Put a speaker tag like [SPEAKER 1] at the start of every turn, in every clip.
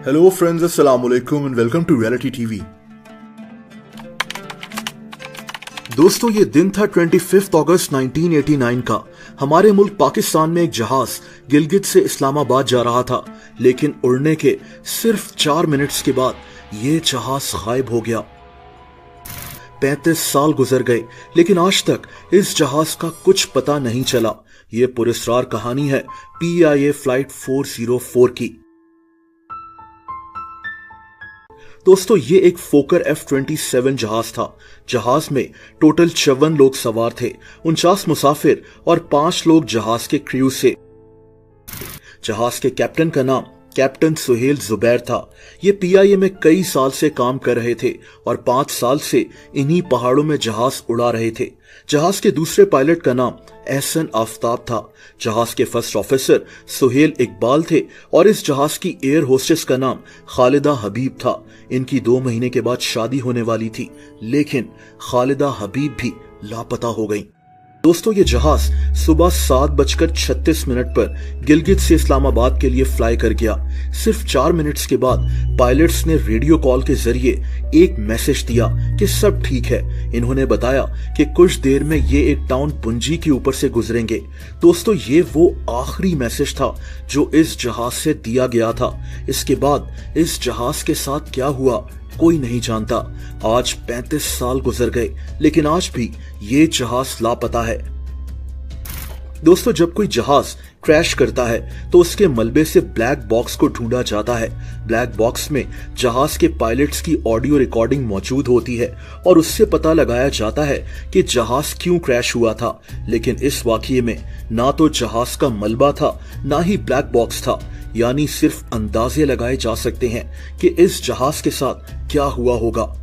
[SPEAKER 1] Hello friends, अस्सलाम वालेकुम and welcome to reality TV. दोस्तों, ये दिन था 25 अगस्त 1989 का। हमारे मुल्क पाकिस्तान में एक जहाज गिलगित से इस्लामाबाद जा रहा था, लेकिन उड़ने के सिर्फ 4 मिनट्स के बाद ये जहाज गायब हो गया। 35 साल गुजर गए, लेकिन आज तक इस जहाज का कुछ पता नहीं चला। ये पुरस्कार कहानी है PIA फ्लाइट 404 की। दोस्तों, ये एक फोकर F-27 जहाज था। जहाज में टोटल 54 लोग सवार थे, 49 मुसाफिर और 5 लोग जहाज के क्रू से। जहाज के कैप्टन का नाम कैप्टन सुहेल जुबैर था। ये PIA में कई साल से काम कर रहे थे और 5 साल से इन्हीं पहाड़ों में जहाज उड़ा रहे थे। जहाज के दूसरे पायलट का नाम एहसन आफ्ताब था। जहाज के फर्स्ट ऑफिसर सुहेल इकबाल थे और इस जहाज की एयर होस्टेस का नाम खालिदा हबीब था। इनकी 2 महीने के बाद शादी होने वाली थी, लेकिन खालिदा हबीब भी लापता हो गई। दोस्तों, ये जहाज सुबह 7:36 पर गिलगित से इस्लामाबाद के लिए फ्लाई कर गया। सिर्फ 4 मिनट्स के बाद पायलट्स ने रेडियो कॉल के जरिए एक मैसेज दिया कि सब ठीक है। इन्होंने बताया कि कुछ देर में ये एक टाउन पुंजी के ऊपर से गुजरेंगे। दोस्तों, ये वो आखिरी मैसेज था जो इस जहाज से दिया गया था। इसके बाद इस जहाज के साथ क्या हुआ कोई नहीं जानता। आज 35 साल गुजर गए, लेकिन आज भी ये जहाज लापता है। दोस्तों, जब कोई जहाज क्रैश करता है तो उसके मलबे से ब्लैक बॉक्स को ढूंढा जाता है। ब्लैक बॉक्स में जहाज के पायलट्स की ऑडियो रिकॉर्डिंग मौजूद होती है और उससे पता लगाया जाता है कि जहाज क्यों क्रैश हुआ था। लेकिन इस वाकये में ना तो जहाज का मलबा था, ना ही ब्लैक बॉक्स था। यानी सिर्फ अंदाजे लगाए जा सकते हैं कि इस जहाज के साथ क्या हुआ होगा।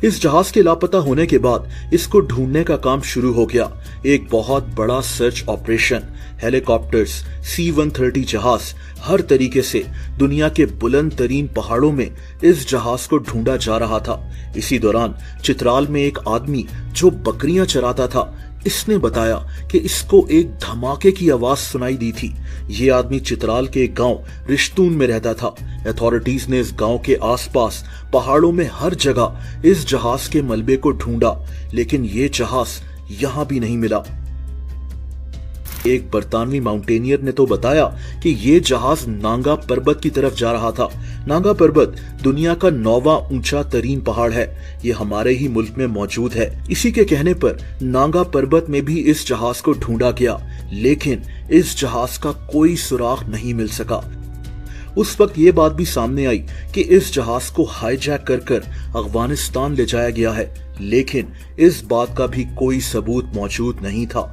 [SPEAKER 1] इस जहाज के लापता होने के बाद इसको ढूंढने का काम शुरू हो गया। एक बहुत बड़ा सर्च ऑपरेशन, हेलीकॉप्टर्स, C-130 जहाज, हर तरीके से दुनिया के बुलंद तरीन पहाड़ों में इस जहाज को ढूंढा जा रहा था। इसी दौरान चित्राल में एक आदमी जो बकरियां चराता था, इसने बताया कि इसको एक धमाके की आवाज सुनाई दी थी। ये आदमी चित्राल के गांव रिश्तून में रहता था। अथॉरिटीज ने इस गांव के आसपास पहाड़ों में हर जगह इस जहाज के मलबे को ढूंढा, लेकिन ये जहाज यहां भी नहीं मिला। एक बरतानवी माउंटेनियर ने तो बताया कि ये जहाज नांगा पर्वत की तरफ जा रहा था। नांगा पर्वत दुनिया का 9वां ऊंचा तरीन पहाड़ है। ये हमारे ही मुल्क में मौजूद है। इसी के कहने पर नांगा पर्वत में भी इस जहाज को ढूंढा गया, लेकिन इस जहाज का कोई सुराग नहीं मिल सका। उस वक्त ये बात भी सामने आई कि इस जहाज को हाईजैक कर अफगानिस्तान ले जाया गया है, लेकिन इस बात का भी कोई सबूत मौजूद नहीं था।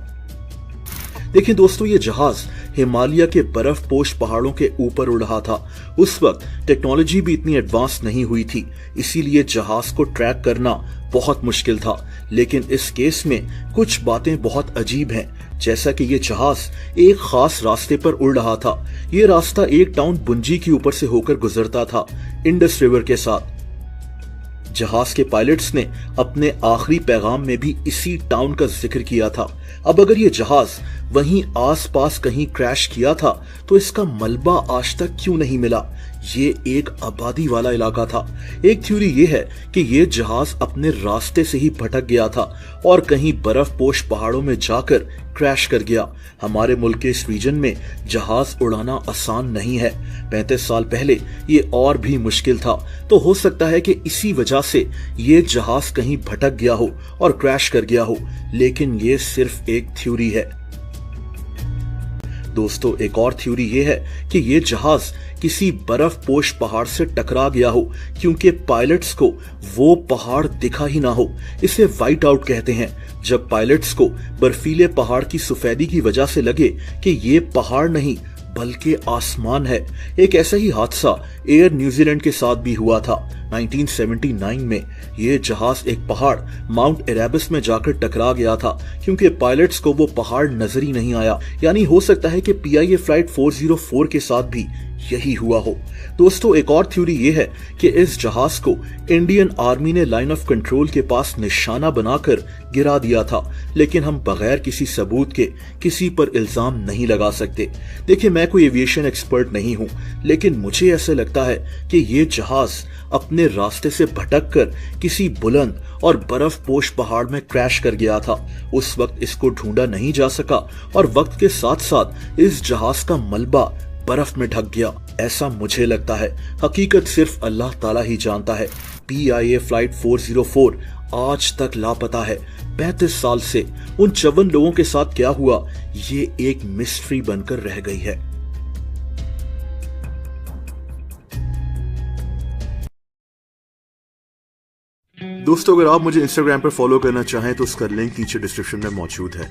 [SPEAKER 1] देखिए दोस्तों, ये जहाज हिमालय के बर्फपोश पहाड़ों के ऊपर उड़ रहा था। उस वक्त टेक्नोलॉजी भी इतनी एडवांस नहीं हुई थी, इसीलिए जहाज को ट्रैक करना बहुत मुश्किल था। लेकिन इस केस में कुछ बातें बहुत अजीब हैं, जैसा कि ये जहाज एक खास रास्ते पर उड़ रहा था। ये रास्ता एक टाउन पुंजी के ऊपर से होकर गुजरता था, इंडस रिवर के साथ। जहाज के पायलट्स ने अपने आखिरी पैगाम में भी इसी टाउन का जिक्र किया था। अब अगर ये जहाज वहीं आसपास कहीं क्रैश किया था तो इसका मलबा आज तक क्यों नहीं मिला? ये एक आबादी वाला इलाका था। एक थ्योरी ये है कि ये जहाज अपने रास्ते से ही भटक गया था और कहीं बर्फपोश पहाड़ों में जाकर क्रैश कर गया। हमारे मुल्क के इस रीजन में जहाज उड़ाना आसान नहीं है। 35 साल पहले ये और भी मुश्किल था, तो हो सकता है कि इसी वजह से ये जहाज कहीं भटक गया हो और क्रैश कर गया हो, लेकिन ये सिर्फ एक थ्योरी है। दोस्तों, एक और थ्योरी ये है कि ये जहाज किसी बर्फपोश पहाड़ से टकरा गया हो, क्योंकि पायलट्स को वो पहाड़ दिखा ही ना हो। इसे वाइट आउट कहते हैं, जब पायलट्स को बर्फीले पहाड़ की सफेदी की वजह से लगे कि ये पहाड़ नहीं बल्कि आसमान है। एक ऐसा ही हादसा एयर न्यूजीलैंड के साथ भी हुआ था। 1979 में ये जहाज एक पहाड़ माउंट एरेबस में जाकर टकरा गया था, क्योंकि पायलट्स को वो पहाड़ नजर ही नहीं आया। यानी हो सकता है कि PIA फ्लाइट 404 के साथ भी यही हुआ हो। दोस्तों, एक और थ्योरी ये है कि इस जहाज को इंडियन आर्मी ने लाइन ऑफ कंट्रोल के पास निशाना बनाकर गिरा दिया था, लेकिन हम बगैर किसी सबूत के किसी पर इल्जाम नहीं लगा सकते। देखिए, मैं कोई एविएशन एक्सपर्ट नहीं हूं, लेकिन मुझे ऐसा लगता है कि ये जहाज अपने रास्ते से भटककर किसी बुलंद और बर्फपोश पहाड़ में क्रैश कर गया था। उस वक्त इसको ढूंढा नहीं जा सका और वक्त के साथ साथ इस जहाज का मलबा बर्फ में ढक गया, ऐसा मुझे लगता है। हकीकत सिर्फ अल्लाह ताला ही जानता है। PIA फ्लाइट 404 आज तक लापता है। 35 साल से उन 54 लोगों के साथ क्या हुआ, ये एक मिस्ट्री बनकर रह गई है। दोस्तों, अगर आप मुझे इंस्टाग्राम पर फॉलो करना चाहें तो उसका लिंक नीचे डिस्क्रिप्शन में मौजूद है।